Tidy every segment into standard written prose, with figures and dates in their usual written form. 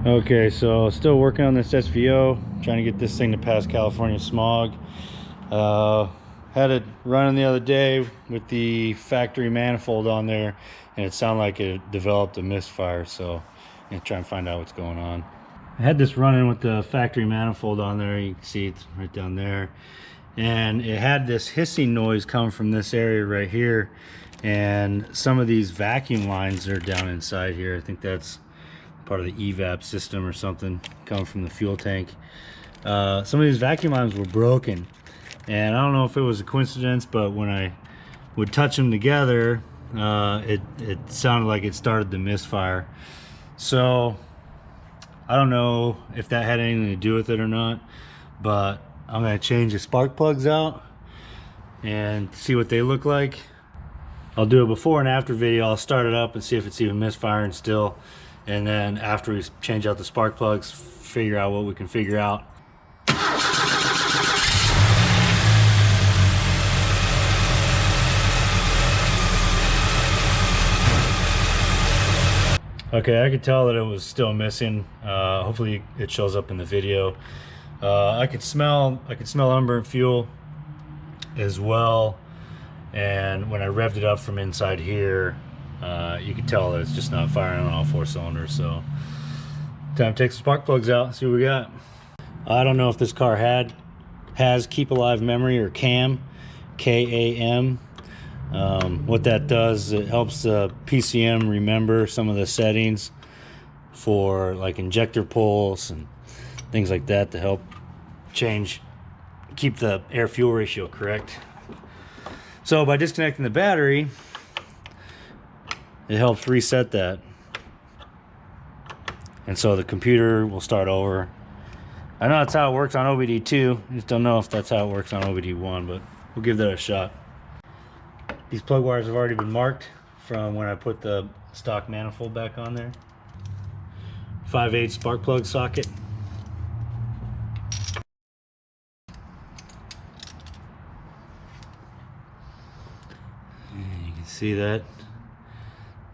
Okay, so still working on this SVO, trying to get this thing to pass California smog. Had it running the other day with the factory manifold on there, and it sounded like it developed a misfire, so I'm gonna try and find out what's going on. I had this running with the factory manifold on there. You can see it's right down there, and it had this hissing noise come from this area right here, and some of these vacuum lines are down inside here. I think that's part of the evap system or something coming from the fuel tank. Some of these vacuum lines were broken, and I don't know if it was a coincidence, but when I would touch them together, it sounded like it started to misfire. So I don't know if that had anything to do with it or not, but I'm going to change the spark plugs out and see what they look like. I'll do a before and after video. I'll start it up and see if it's even misfiring still, and then after we change out the spark plugs, figure out what we can figure out. Okay, I could tell that it was still missing. Hopefully it shows up in the video. I could smell unburnt fuel as well, and when I revved it up from inside here, you can tell that it's just not firing on all 4 cylinders. So time to take the spark plugs out and see what we got. I don't know if this car has keep alive memory or CAM, K-A-M. What that does, it helps the PCM remember some of the settings for like injector pulse and things like that to help keep the air fuel ratio correct. So by disconnecting the battery, it helps reset that, and so the computer will start over. I know that's how it works on OBD2. I just don't know if that's how it works on OBD1, but we'll give that a shot. These plug wires have already been marked from when I put the stock manifold back on there. 5/8 spark plug socket. And you can see that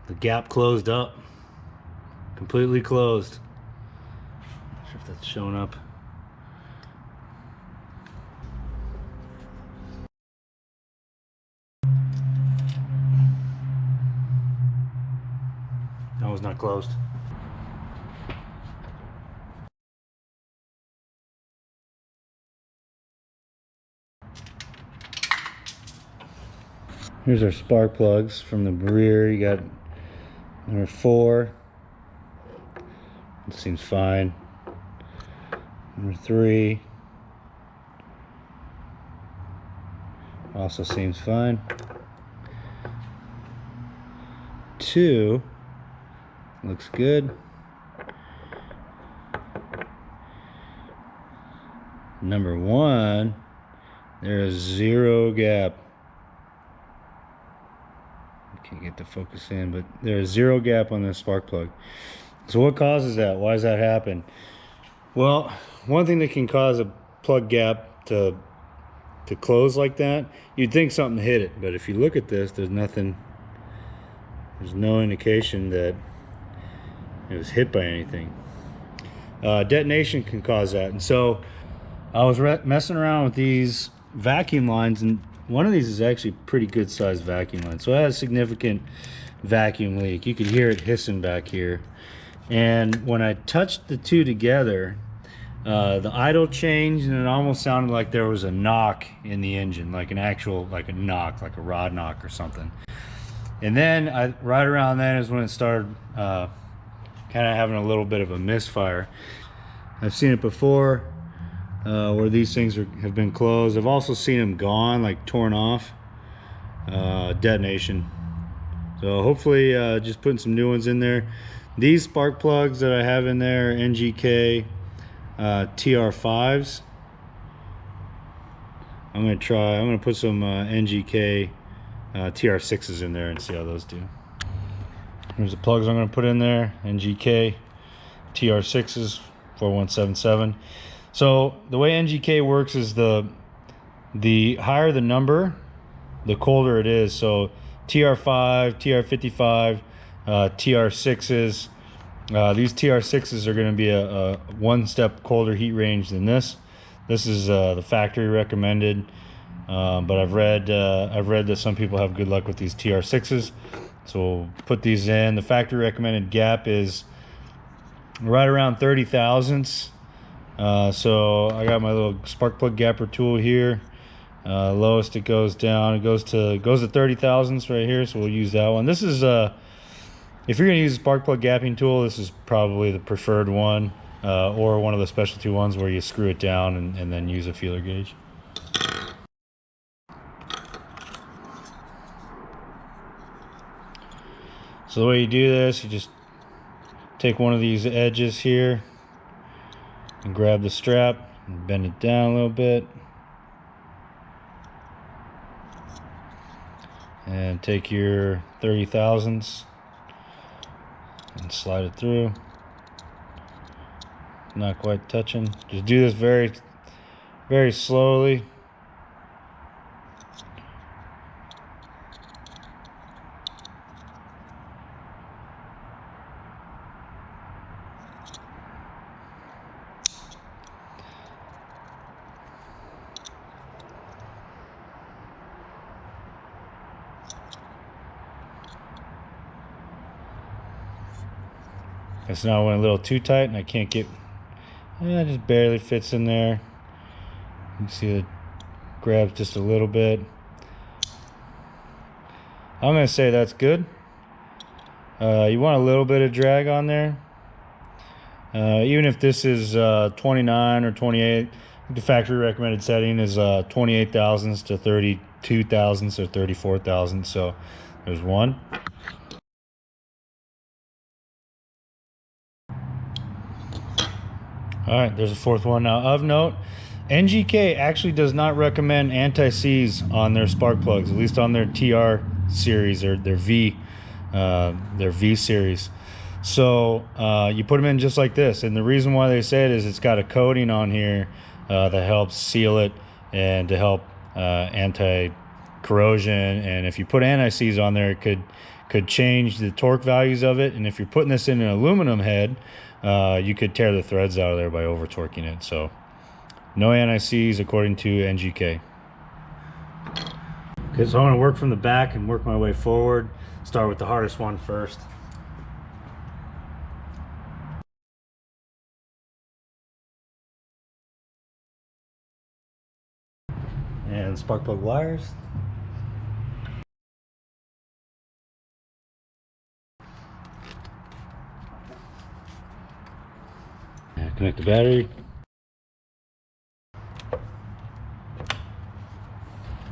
the gap closed up, completely closed. Not sure if that's showing up. That was not closed. Here's our spark plugs from the rear. You got number 4. It seems fine. Number 3 also seems fine. 2 looks good. Number 1, there is 0 gap. Can't get the focus in, but there is 0 gap on this spark plug. So what causes that? Why does that happen? Well, one thing that can cause a plug gap to close like that, you'd think something hit it, but if you look at this, there's nothing. There's no indication that it was hit by anything. Detonation can cause that, and so I was messing around with these vacuum lines, and one of these is actually pretty good sized vacuum line, so it has a significant vacuum leak. You could hear it hissing back here, and when I touched the two together, the idle changed, and it almost sounded like there was a knock in the engine, like an actual, like a knock, like a rod knock or something. And then right around then is when it started kind of having a little bit of a misfire. I've seen it before where these things have been closed. I've also seen them gone, like torn off. Detonation. So hopefully just putting some new ones in there. These spark plugs that I have in there, NGK TR-5s. I'm gonna put some NGK TR-6s in there and see how those do. Here's the plugs I'm going to put in there. NGK TR-6s 4177. So the way NGK works is the higher the number, the colder it is. So TR-5, TR-55, TR-6s, These TR-6s are going to be a one step colder heat range than this. This is the factory recommended, but I've read that some people have good luck with these TR-6s. So we'll put these in. The factory recommended gap is right around 30 thousandths. So I got my little spark plug gapper tool here. Lowest it goes down, it goes to 30 thousandths right here. So we'll use that one. This is if you're going to use a spark plug gapping tool, this is probably the preferred one, or one of the specialty ones where you screw it down and then use a feeler gauge. So the way you do this, you just take one of these edges here and grab the strap and bend it down a little bit. And take your 30 thousandths and slide it through. Not quite touching. Just do this very, very slowly. It's now went a little too tight and I can't get, it just barely fits in there. You can see it grabs just a little bit. I'm gonna say that's good. You want a little bit of drag on there. Even if this is 29 or 28, the factory recommended setting is 28 thousandths to 32 thousandths or 34 thousandths. So there's one. All right, there's a fourth one. Now, of note, NGK actually does not recommend anti-seize on their spark plugs, at least on their TR series or their V series. So you put them in just like this, and the reason why they say it is it's got a coating on here that helps seal it and to help anti-corrosion. And if you put anti-seize on there, it could change the torque values of it. And if you're putting this in an aluminum head, you could tear the threads out of there by over torquing it. So no anti-seize according to NGK. Okay, so I'm going to work from the back and work my way forward. Start with the hardest one first. And spark plug wires. And connect the battery.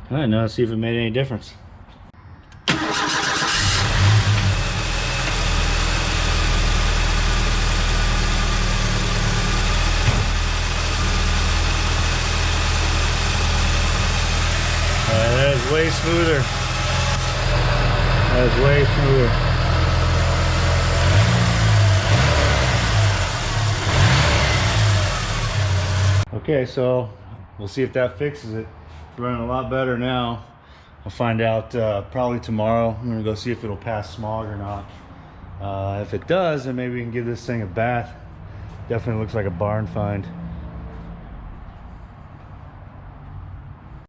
All right, now let's see if it made any difference. That is way smoother. That is way smoother. Okay, so we'll see if that fixes it. It's running a lot better now. I'll find out probably tomorrow. I'm gonna go see if it'll pass smog or not. If it does, then maybe we can give this thing a bath. Definitely looks like a barn find.